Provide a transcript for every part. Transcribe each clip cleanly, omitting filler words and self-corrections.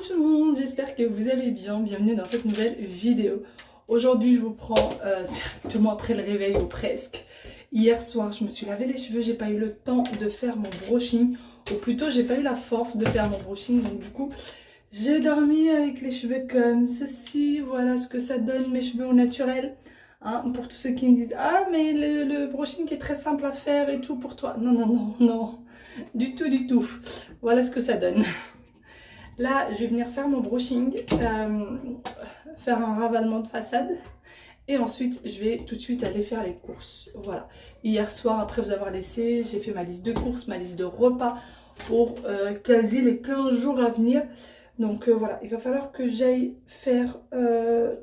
tout le monde, j'espère que vous allez bien, bienvenue dans cette nouvelle vidéo. Aujourd'hui je vous prends directement après le réveil ou presque. Hier soir je me suis lavé les cheveux, j'ai pas eu le temps de faire mon brushing, ou plutôt j'ai pas eu la force de faire mon brushing, donc du coup j'ai dormi avec les cheveux comme ceci. Voilà ce que ça donne, mes cheveux au naturel. Hein, pour tous ceux qui me disent ah mais le brushing est très simple à faire et tout pour toi. Non non non non, du tout du tout. Voilà ce que ça donne. Là, je vais venir faire mon brushing, faire un ravalement de façade. Et ensuite, je vais tout de suite aller faire les courses. Voilà. Hier soir, après vous avoir laissé, j'ai fait ma liste de courses, ma liste de repas pour quasi les 15 jours à venir. Donc voilà, il va falloir que j'aille faire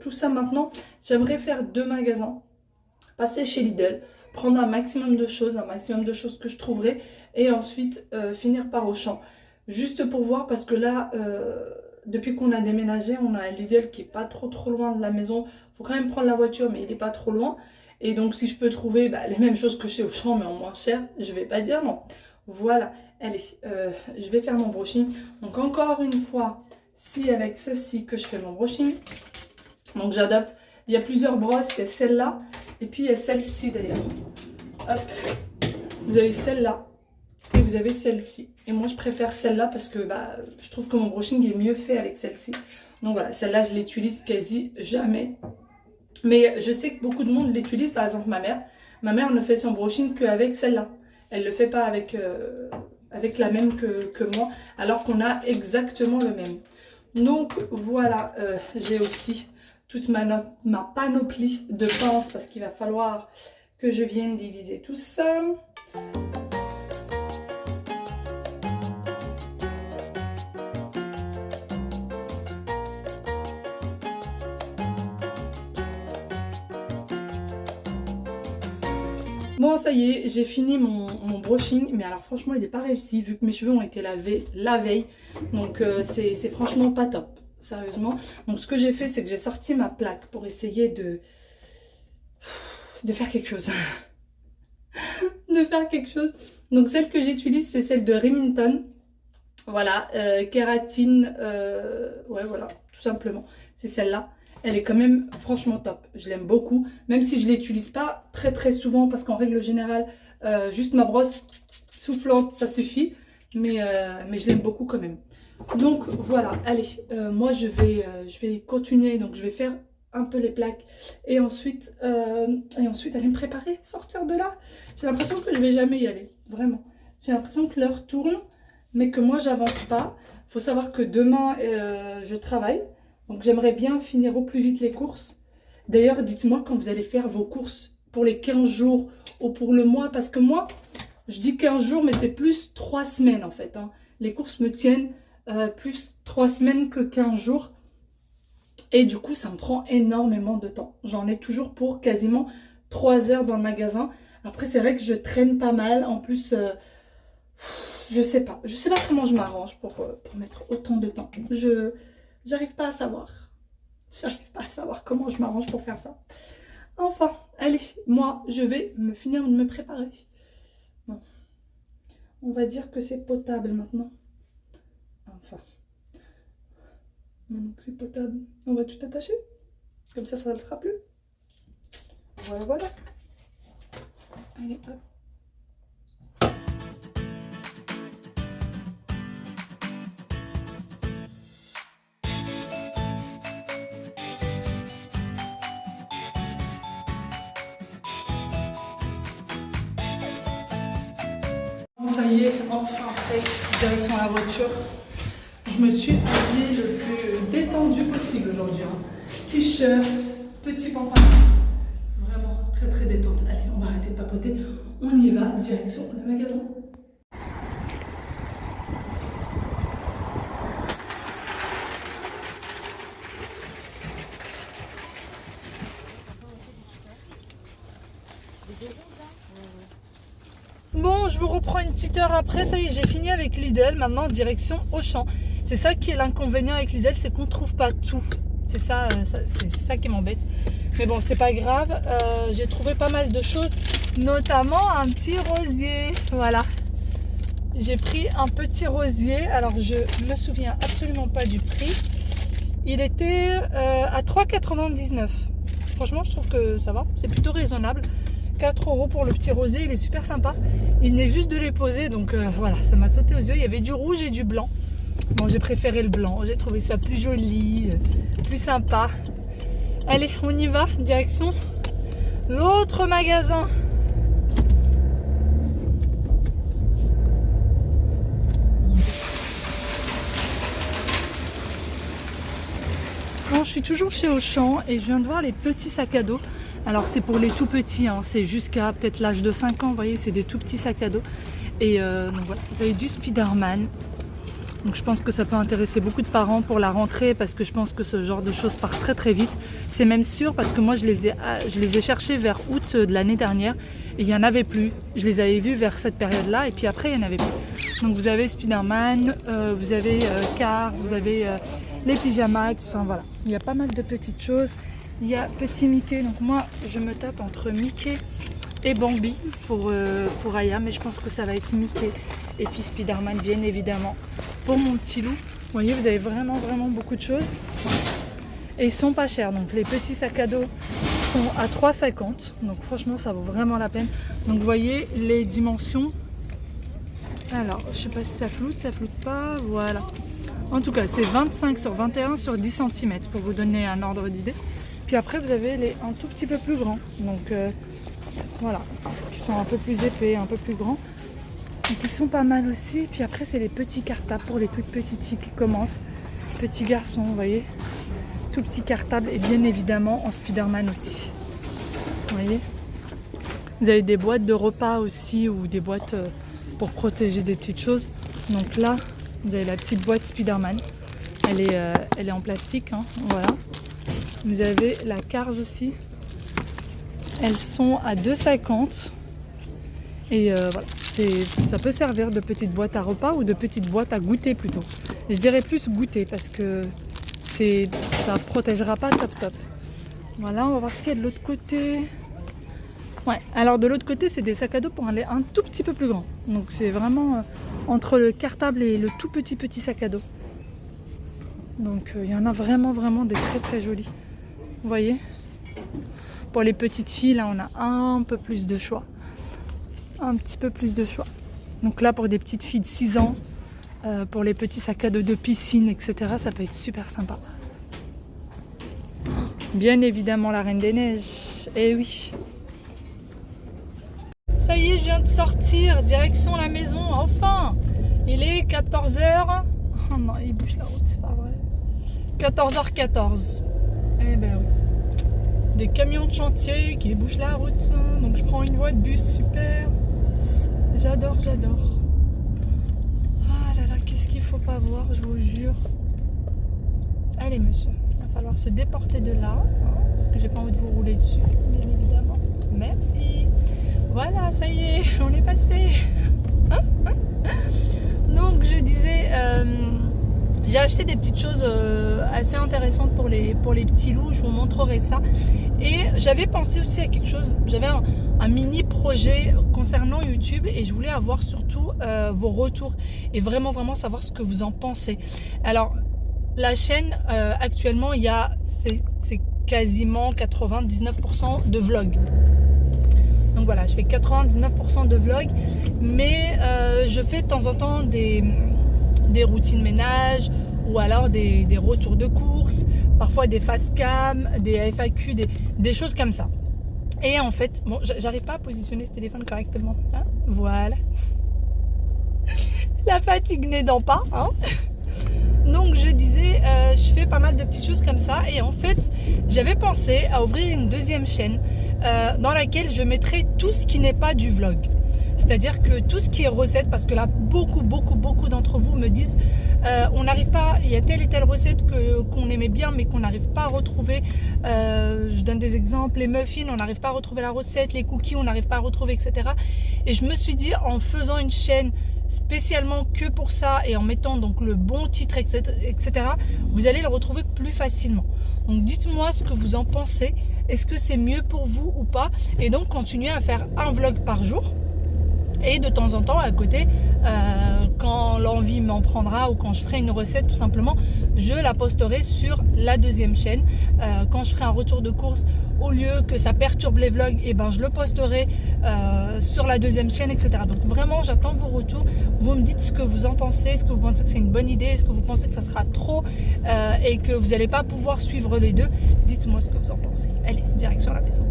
tout ça maintenant. J'aimerais faire 2 magasins. Passer chez Lidl, prendre un maximum de choses que je trouverai. Et ensuite, finir par Auchan. Juste pour voir, parce que là, depuis qu'on a déménagé, on a un Lidl qui est pas trop loin de la maison. Faut quand même prendre la voiture, mais il est pas trop loin. Et donc si je peux trouver les mêmes choses que chez Auchan, mais en moins cher, je vais pas dire non. Voilà, allez, je vais faire mon brushing. Donc encore une fois, si avec ceci que je fais mon brushing, donc j'adopte. Il y a plusieurs brosses, il y a celle-là, et puis il y a celle-ci d'ailleurs. Hop, vous avez celle-là. Et vous avez celle-ci. Et moi je préfère celle-là parce que je trouve que mon brushing est mieux fait avec celle-ci. Donc voilà, celle-là je l'utilise quasi jamais. Mais je sais que beaucoup de monde l'utilise, par exemple ma mère. Ma mère ne fait son brushing qu'avec celle-là. Elle ne le fait pas avec, avec la même que moi, alors qu'on a exactement le même. Donc voilà, j'ai aussi toute ma panoplie de pinces parce qu'il va falloir que je vienne diviser tout ça. Bon, ça y est, j'ai fini mon brushing, mais alors franchement il n'est pas réussi vu que mes cheveux ont été lavés la veille. Donc c'est franchement pas top, sérieusement. Donc ce que j'ai fait, c'est que j'ai sorti ma plaque pour essayer de faire quelque chose. De faire quelque chose. Donc celle que j'utilise, c'est celle de Remington. Voilà, kératine, ouais voilà, tout simplement. C'est celle-là. Elle est quand même franchement top. Je l'aime beaucoup. Même si je ne l'utilise pas très souvent. Parce qu'en règle générale, juste ma brosse soufflante, ça suffit. Mais je l'aime beaucoup quand même. Donc voilà, allez. Moi je vais continuer. Donc je vais faire un peu les plaques. Et ensuite aller me préparer, sortir de là. J'ai l'impression que je ne vais jamais y aller. Vraiment. J'ai l'impression que l'heure tourne. Mais que moi j'avance pas. Il faut savoir que demain je travaille. Donc j'aimerais bien finir au plus vite les courses. D'ailleurs, dites-moi quand vous allez faire vos courses pour les 15 jours ou pour le mois. Parce que moi, je dis 15 jours, mais c'est plus 3 semaines en fait. Hein. Les courses me tiennent plus 3 semaines que 15 jours. Et du coup, ça me prend énormément de temps. J'en ai toujours pour quasiment 3 heures dans le magasin. Après, c'est vrai que je traîne pas mal. En plus, je sais pas comment je m'arrange pour mettre autant de temps. J'arrive pas à savoir. J'arrive pas à savoir comment je m'arrange pour faire ça. Enfin, allez, moi, je vais finir de me préparer. Bon. On va dire que c'est potable maintenant. Enfin. Maintenant que c'est potable, on va tout attacher. Comme ça ne sera plus. Voilà, voilà. Allez, hop. Ça y est, enfin prête, direction la voiture. Je me suis habillée le plus détendu possible aujourd'hui. Hein. T-shirt, petit pantalon. Vraiment très détente. Allez, on va arrêter de papoter. On y va, direction le magasin. Bon, je vous reprends une petite heure après, ça y est, j'ai fini avec Lidl, maintenant direction Auchan. C'est ça qui est l'inconvénient avec Lidl, c'est qu'on ne trouve pas tout. C'est ça qui m'embête. Mais bon, c'est pas grave, j'ai trouvé pas mal de choses, notamment un petit rosier, voilà. j'ai pris un petit rosier. Alors je me souviens absolument pas du prix. Il était à 3,99 €. Franchement je trouve que ça va, c'est plutôt raisonnable. 4 € pour le petit rosier, il est super sympa. Il venait juste de les poser, donc voilà, ça m'a sauté aux yeux. Il y avait du rouge et du blanc. Bon, j'ai préféré le blanc, j'ai trouvé ça plus joli, plus sympa. Allez, on y va, direction l'autre magasin. Bon, je suis toujours chez Auchan et je viens de voir les petits sacs à dos. Alors c'est pour les tout petits, hein, c'est jusqu'à peut-être l'âge de 5 ans, vous voyez, c'est des tout petits sacs à dos. Et donc voilà, vous avez du Spider-Man. Donc je pense que ça peut intéresser beaucoup de parents pour la rentrée parce que je pense que ce genre de choses part très très vite. C'est même sûr parce que moi je les ai cherchés vers août de l'année dernière et il n'y en avait plus. Je les avais vus vers cette période-là et puis après il n'y en avait plus. Donc vous avez Spider-Man, vous avez Cars, vous avez les Pyjamax, enfin voilà. Il y a pas mal de petites choses. Il y a petit Mickey, donc moi je me tâte entre Mickey et Bambi pour Aya, mais je pense que ça va être Mickey et puis Spider-Man bien évidemment pour mon petit loup. Vous voyez, vous avez vraiment beaucoup de choses et ils sont pas chers. Donc les petits sacs à dos sont à 3,50 €, donc franchement ça vaut vraiment la peine. Donc vous voyez les dimensions. Alors je sais pas si ça floute pas, voilà. En tout cas c'est 25 sur 21 sur 10 cm pour vous donner un ordre d'idée. Puis après vous avez les un tout petit peu plus grands, donc voilà, qui sont un peu plus épais, un peu plus grands. Donc ils sont pas mal aussi. Puis après c'est les petits cartables pour les toutes petites filles qui commencent. Petits garçons, vous voyez, tout petit cartable et bien évidemment en Spider-Man aussi. Vous voyez, vous avez des boîtes de repas aussi ou des boîtes pour protéger des petites choses. Donc là vous avez la petite boîte Spider-Man. Elle est en plastique, hein, voilà. Vous avez la Cars aussi. Elles sont à 2,50 € et voilà, ça peut servir de petite boîte à repas ou de petite boîte à goûter plutôt. Je dirais plus goûter parce que ça protégera pas top. Voilà, on va voir ce qu'il y a de l'autre côté. Ouais, alors de l'autre côté c'est des sacs à dos pour aller un tout petit peu plus grand. Donc c'est vraiment entre le cartable et le tout petit sac à dos. Donc il y en a vraiment des très jolis. Vous voyez, pour les petites filles là on a un peu plus de choix, un petit peu plus de choix. Donc là pour des petites filles de 6 ans, pour les petits sacs à dos de piscine, etc., ça peut être super sympa. Bien évidemment la Reine des Neiges, eh oui. Ça y est, je viens de sortir, direction la maison, enfin. Il est 14 h. Oh non, il bouge la route, c'est pas vrai. 14 h 14. Eh ben oui. Des camions de chantier qui bouchent la route. Donc je prends une voie de bus, super. J'adore. Ah là là, qu'est-ce qu'il faut pas voir, je vous jure. Allez monsieur, il va falloir se déporter de là, hein, parce que j'ai pas envie de vous rouler dessus, bien évidemment. Merci. Voilà, ça y est, on est passé. Donc je disais, j'ai acheté des petites choses assez intéressantes pour les petits loups, je vous montrerai ça. Et j'avais pensé aussi à quelque chose, j'avais un mini projet concernant YouTube et je voulais avoir surtout vos retours et vraiment savoir ce que vous en pensez. Alors la chaîne actuellement, c'est quasiment 99% de vlogs. Donc voilà, je fais 99% de vlogs, mais je fais de temps en temps des routines ménage ou alors des retours de courses, parfois des fast cam, des FAQ, des choses comme ça. Et en fait, bon, j'arrive pas à positionner ce téléphone correctement, hein, voilà. La fatigue n'aidant pas, hein. Donc je disais, je fais pas mal de petites choses comme ça et en fait, j'avais pensé à ouvrir une deuxième chaîne dans laquelle je mettrai tout ce qui n'est pas du vlog. C'est-à-dire que tout ce qui est recette, parce que là, beaucoup d'entre vous me disent on n'arrive pas, il y a telle et telle recette qu'on aimait bien mais qu'on n'arrive pas à retrouver. Je donne des exemples, les muffins, on n'arrive pas à retrouver la recette, les cookies, on n'arrive pas à retrouver, etc. Et je me suis dit, en faisant une chaîne spécialement que pour ça et en mettant donc le bon titre, etc., vous allez le retrouver plus facilement. Donc dites-moi ce que vous en pensez. Est-ce que c'est mieux pour vous ou pas? Et donc continuez à faire un vlog par jour. Et de temps en temps, à côté, quand l'envie m'en prendra ou quand je ferai une recette, tout simplement, je la posterai sur la deuxième chaîne. Quand je ferai un retour de course, au lieu que ça perturbe les vlogs, et ben je le posterai sur la deuxième chaîne, etc. Donc vraiment, j'attends vos retours. Vous me dites ce que vous en pensez. Est-ce que vous pensez que c'est une bonne idée? Est-ce que vous pensez que ça sera trop et que vous n'allez pas pouvoir suivre les deux? Dites-moi ce que vous en pensez. Allez, direction la maison.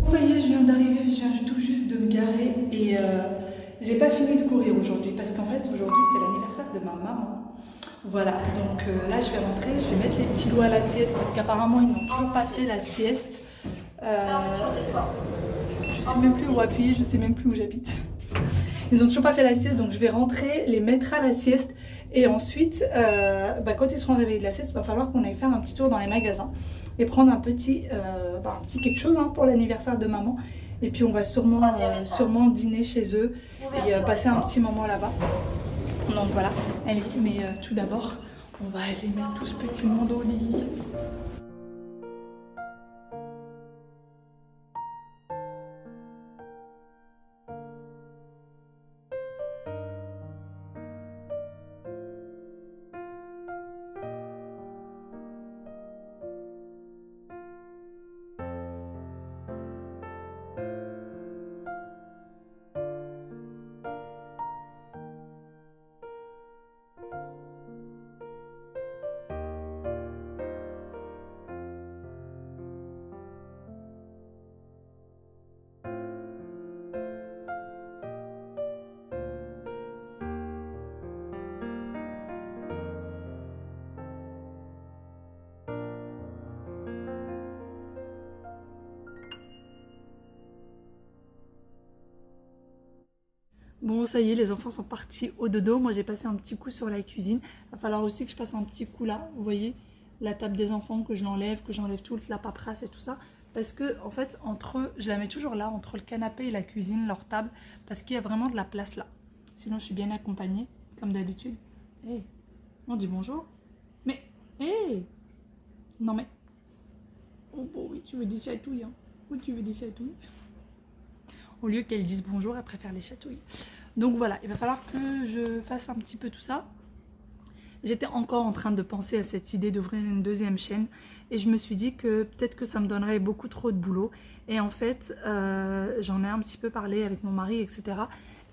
Ça y est, je viens d'arriver, je viens tout juste de me garer et j'ai pas fini de courir aujourd'hui parce qu'en fait aujourd'hui c'est l'anniversaire de ma maman. Voilà, donc là je vais rentrer, je vais mettre les petits loups à la sieste parce qu'apparemment ils n'ont toujours pas fait la sieste. Je sais même plus où appuyer, je sais même plus où j'habite. Ils ont toujours pas fait la sieste, donc je vais rentrer, les mettre à la sieste et ensuite quand ils seront réveillés de la sieste, il va falloir qu'on aille faire un petit tour dans les magasins et prendre un petit quelque chose pour l'anniversaire de maman. Et puis on va sûrement dîner chez eux et passer un petit moment là-bas. Donc voilà, allez, mais tout d'abord, on va aller mettre tout ce petit monde au lit. Bon, ça y est, les enfants sont partis au dodo. Moi, j'ai passé un petit coup sur la cuisine. Il va falloir aussi que je passe un petit coup là. Vous voyez, la table des enfants, que j'enlève toute la paperasse et tout ça. Parce que, en fait, je la mets toujours là, entre le canapé et la cuisine, leur table. Parce qu'il y a vraiment de la place là. Sinon, je suis bien accompagnée, comme d'habitude. Hey, on dit bonjour. Mais, hey, non mais. Oh, bon, oui, tu veux des chatouilles, hein. Oui, tu veux des chatouilles. Au lieu qu'elles disent bonjour, elles préfèrent les chatouilles. Donc voilà, il va falloir que je fasse un petit peu tout ça. J'étais encore en train de penser à cette idée d'ouvrir une deuxième chaîne. Et je me suis dit que peut-être que ça me donnerait beaucoup trop de boulot. Et en fait, j'en ai un petit peu parlé avec mon mari, etc.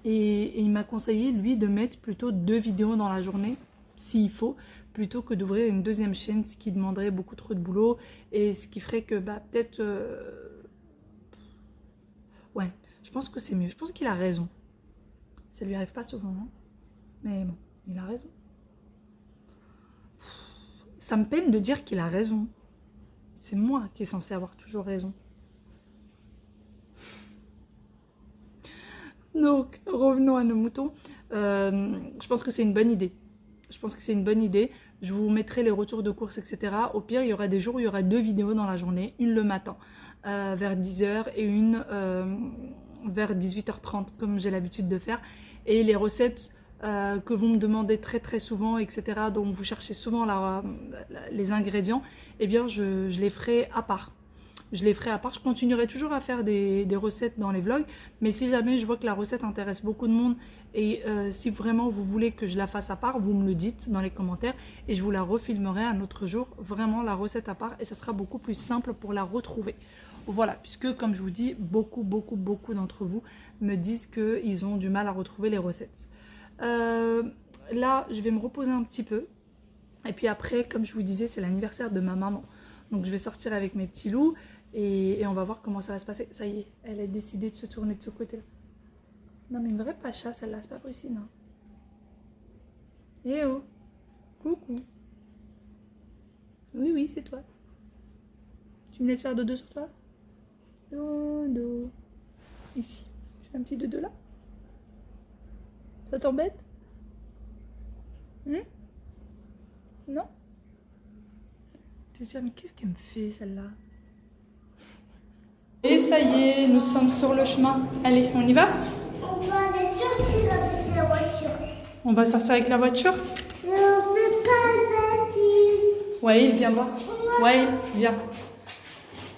Et il m'a conseillé, lui, de mettre plutôt 2 vidéos dans la journée, s'il faut, plutôt que d'ouvrir une deuxième chaîne, ce qui demanderait beaucoup trop de boulot. Et ce qui ferait que peut-être... Ouais, je pense que c'est mieux. Je pense qu'il a raison. Ça lui arrive pas souvent, hein. Mais bon, il a raison. Ça me peine de dire qu'il a raison. C'est moi qui est censée avoir toujours raison. Donc, revenons à nos moutons. Je pense que c'est une bonne idée. Je vous mettrai les retours de course, etc. Au pire, il y aura des jours où il y aura 2 vidéos dans la journée. Une le matin, vers 10 h et une vers 18 h 30, comme j'ai l'habitude de faire. Et les recettes que vous me demandez très très souvent, etc., dont vous cherchez souvent les ingrédients, eh bien je les ferai à part. Je continuerai toujours à faire des recettes dans les vlogs, mais si jamais je vois que la recette intéresse beaucoup de monde et si vraiment vous voulez que je la fasse à part, vous me le dites dans les commentaires et je vous la refilmerai un autre jour, vraiment la recette à part, et ça sera beaucoup plus simple pour la retrouver. Voilà, puisque comme je vous dis, beaucoup d'entre vous me disent qu'ils ont du mal à retrouver les recettes. Là, je vais me reposer un petit peu. Et puis après, comme je vous disais, c'est l'anniversaire de ma maman. Donc je vais sortir avec mes petits loups et on va voir comment ça va se passer. Ça y est, elle a décidé de se tourner de ce côté-là. Non mais une vraie pacha, celle-là, c'est pas possible. Hein. Eh oh, coucou. Oui, c'est toi. Tu me laisses faire dodo sur toi? Dodo. Ici. Je fais un petit dodo là. Ça t'embête? Non? T'es sûr, mais qu'est-ce qu'elle me fait celle-là? Et ça y est, nous sommes sur le chemin. Allez, on y va? On va aller sortir avec la voiture. On va sortir avec la voiture? Mais on fait pas le bêtise. Ouais, viens voir. Ouais, viens.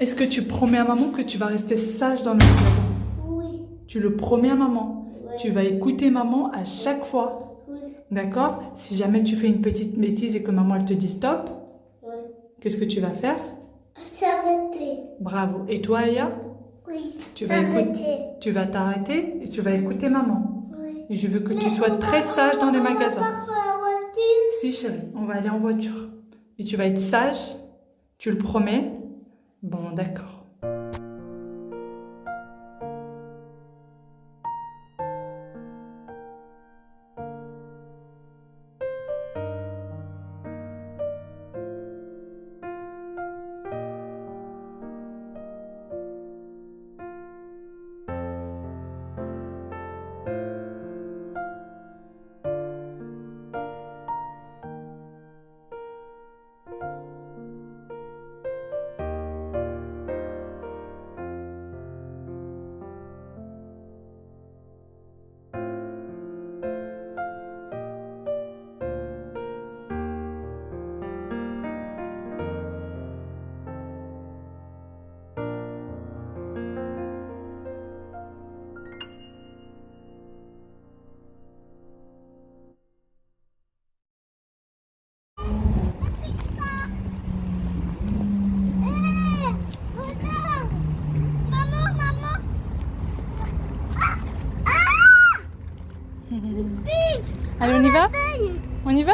Est-ce que tu promets à maman que tu vas rester sage dans le magasin? Oui. Tu le promets à maman? Ouais. Tu vas écouter maman à chaque fois. Oui. D'accord? Si jamais tu fais une petite bêtise et que maman elle te dit stop, Oui. qu'est-ce que tu vas faire? S'arrêter. Bravo. Et toi, Aya? Oui. Tu vas tu vas t'arrêter et tu vas écouter maman. Oui. Et je veux que tu sois très sage dans les magasins. On va pas prendre la voiture. Si chérie, on va aller en voiture. Et tu vas être sage, tu le promets? Bon, d'accord. Allez, on y va? On y va?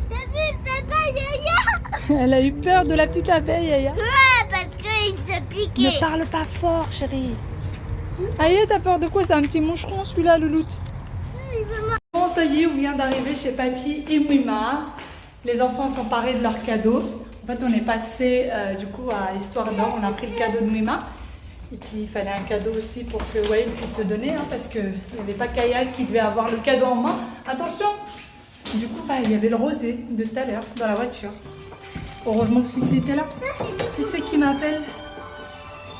T'as vu, ça va, Yaya? Elle a eu peur de la petite abeille, Aya. Ouais, parce qu'il se piquait. Ne parle pas fort, chérie. Aya, t'as peur de quoi? C'est un petit moucheron, celui-là, louloute. Bon, ça y est, on vient d'arriver chez Papy et Mouima. Les enfants sont parés de leurs cadeaux. En fait, on est passé du coup à Histoire d'Or. On a pris le cadeau de Mouima. Et puis, il fallait un cadeau aussi pour que Wael puisse le donner, hein, parce qu'il n'y avait pas Kaya qui devait avoir le cadeau en main. Attention! Du coup, bah, il y avait le rosé de tout à l'heure dans la voiture. Heureusement que celui-ci était là. Qui c'est qui m'appelle?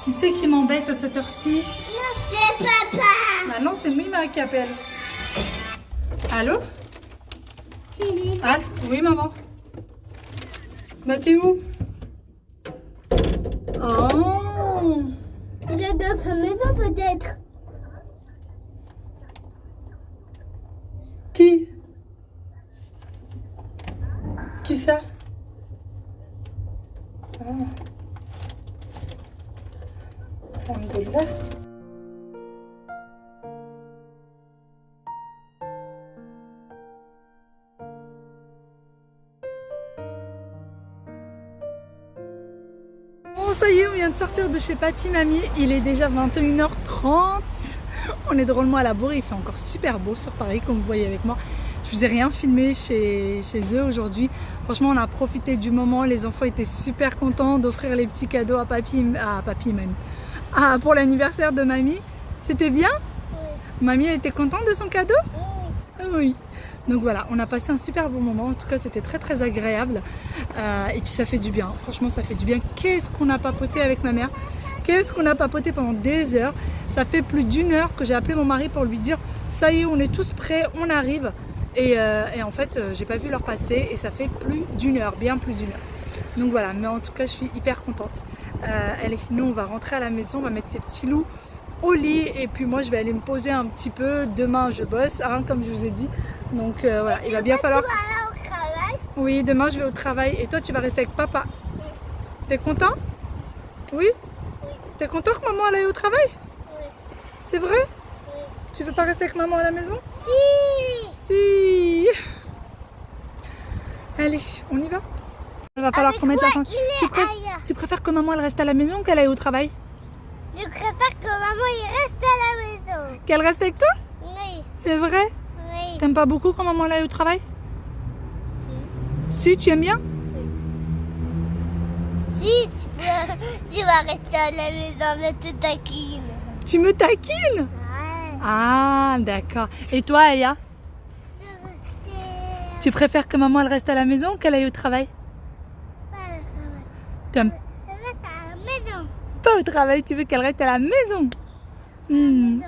Qui c'est qui m'embête à cette heure-ci? C'est papa. Ah non, c'est Mouima qui appelle. Allô? Ah, oui, maman. Bah, t'es où? Oh! Il est dans sa maison peut-être. Qui? Qui ça? Ah. Alhamdoulilah. Bon, ça y est, on vient de sortir de chez Papy Mamie. Il est déjà 21h30. On est drôlement à la bourre. Il fait encore super beau sur Paris, comme vous voyez avec moi. Je vous ai rien filmé chez eux aujourd'hui. Franchement, on a profité du moment. Les enfants étaient super contents d'offrir les petits cadeaux à Papy et Mamie. Ah, pour l'anniversaire de Mamie. C'était bien? Oui. Mamie, elle était contente de son cadeau? Oui. Ah oui. Donc voilà, on a passé un super bon moment. En tout cas, c'était très très agréable. Et puis ça fait du bien. Franchement, ça fait du bien. Qu'est-ce qu'on a papoté avec ma mère? Qu'est-ce qu'on a papoté pendant des heures? Ça fait plus d'1 heure que j'ai appelé mon mari pour lui dire ça y est, on est tous prêts, on arrive. Et en fait, j'ai pas vu l'heure passer et ça fait plus d'1 heure, bien plus d'1 heure. Donc voilà, mais en tout cas, je suis hyper contente. Nous, on va rentrer à la maison, on va mettre ces petits loups au lit et puis moi, je vais aller me poser un petit peu. Demain, je bosse, hein, comme je vous ai dit. Donc voilà, il va bien falloir. Tu vas aller au travail? Oui, demain, je vais au travail et toi, tu vas rester avec papa. T'es content? Oui? T'es content que maman elle aille au travail? Oui. C'est vrai? Oui. Tu veux pas rester avec maman à la maison? Si. Si. Allez, on y va? Il va falloir Avec qu'on mette la moi, chambre. il est ailleurs. Tu préfères que maman elle reste à la maison ou qu'elle aille au travail? Je préfère que maman il reste à la maison. Qu'elle reste avec toi? Oui. C'est vrai? Oui. T'aimes pas beaucoup quand maman elle aille au travail? Si, tu aimes bien? Si, tu vas rester à la maison, je te taquine. Tu me taquines? Ouais. Ah, d'accord. Et toi, Aya? Je vais rester Tu préfères que maman elle reste à la maison ou qu'elle aille au travail? pas à la travail. T'aimes Je reste à la maison. pas au travail, tu veux qu'elle reste à la maison? Hmm.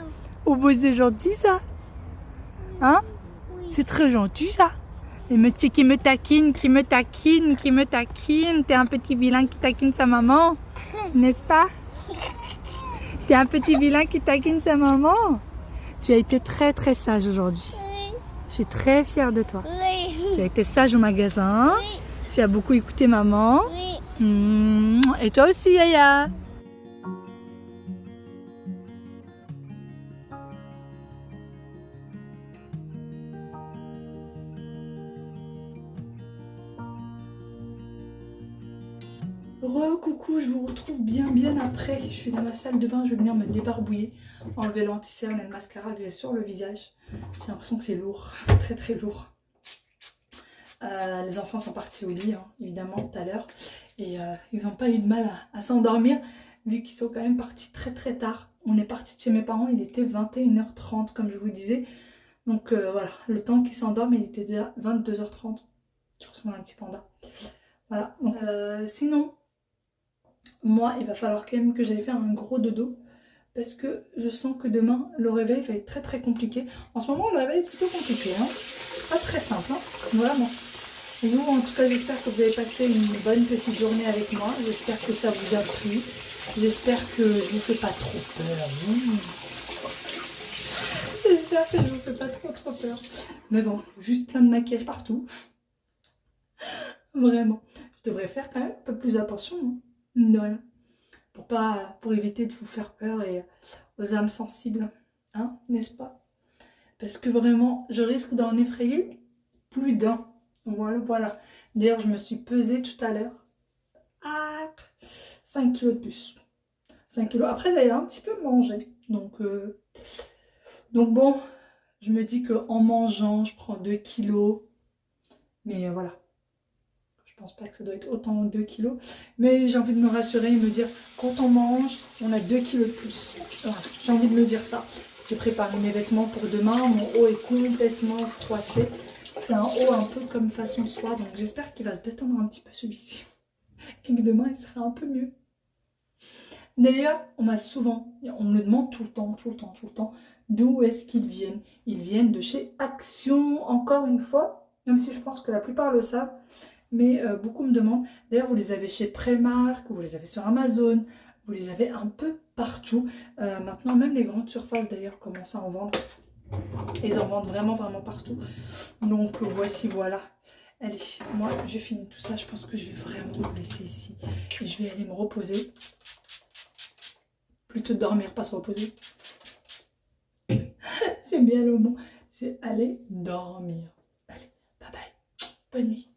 Oh, bah, c'est gentil ça. Hein? Oui. C'est très gentil ça. Les monsieur qui me taquine, qui me taquine, qui me taquine. T'es un petit vilain qui taquine sa maman, n'est-ce pas? T'es un petit vilain qui taquine sa maman. Tu as été très très sage aujourd'hui. Oui. Je suis très fière de toi. Oui. Tu as été sage au magasin. Oui. Tu as beaucoup écouté maman. Oui. Et toi aussi, Yaya. Coucou, je vous retrouve bien après. Je suis dans ma salle de bain, je vais venir me débarbouiller, enlever l'anti-cerne et le mascara que j'ai sur le visage. J'ai l'impression que c'est lourd, très très lourd. Les enfants sont partis au lit, hein, évidemment, tout à l'heure. Et ils n'ont pas eu de mal à s'endormir, vu qu'ils sont quand même partis très très tard. On est parti de chez mes parents, il était 21h30, comme je vous disais. Donc voilà, le temps qu'ils s'endorment, il était déjà 22h30. Je ressemble à un petit panda. Voilà, donc sinon... Moi, il va falloir quand même que j'aille faire un gros dodo parce que je sens que demain, le réveil va être très très compliqué. En ce moment, le réveil est plutôt compliqué, hein. Pas très simple, hein. Voilà, bon. Vous, en tout cas, j'espère que vous avez passé une bonne petite journée avec moi. J'espère que ça vous a plu. J'espère que je vous fais pas trop peur. J'espère que je vous fais pas trop peur. Mais bon, juste plein de maquillage partout. Vraiment. Je devrais faire quand même un peu plus attention, hein. De rien. Pour éviter de vous faire peur et aux âmes sensibles, hein, n'est-ce pas? Parce que vraiment, je risque d'en effrayer plus d'un. Voilà. D'ailleurs, je me suis pesée tout à l'heure. 5 kilos de plus. 5 kilos. Après, j'avais un petit peu mangé. Donc bon, je me dis qu'en mangeant, je prends 2 kilos. Mais voilà. Je pense pas que ça doit être autant 2 kilos. Mais j'ai envie de me rassurer et me dire quand on mange, on a 2 kilos de plus. Voilà, j'ai envie de me dire ça. J'ai préparé mes vêtements pour demain. Mon haut est complètement froissé. C'est un haut un peu comme façon soie. Donc j'espère qu'il va se détendre un petit peu celui-ci. Et que demain il sera un peu mieux. D'ailleurs, on me le demande tout le temps. D'où est-ce qu'ils viennent? Ils viennent de chez Action, encore une fois. Même si je pense que la plupart le savent. Mais beaucoup me demandent. D'ailleurs, vous les avez chez Primark, vous les avez sur Amazon, vous les avez un peu partout. Maintenant, même les grandes surfaces d'ailleurs commencent à en vendre. Ils en vendent vraiment partout. Donc voici, voilà. Allez, moi j'ai fini tout ça. Je pense que je vais vraiment vous laisser ici. Et je vais aller me reposer. Plutôt dormir, pas se reposer. C'est bien le mot. C'est aller dormir. Allez, bye bye. Bonne nuit.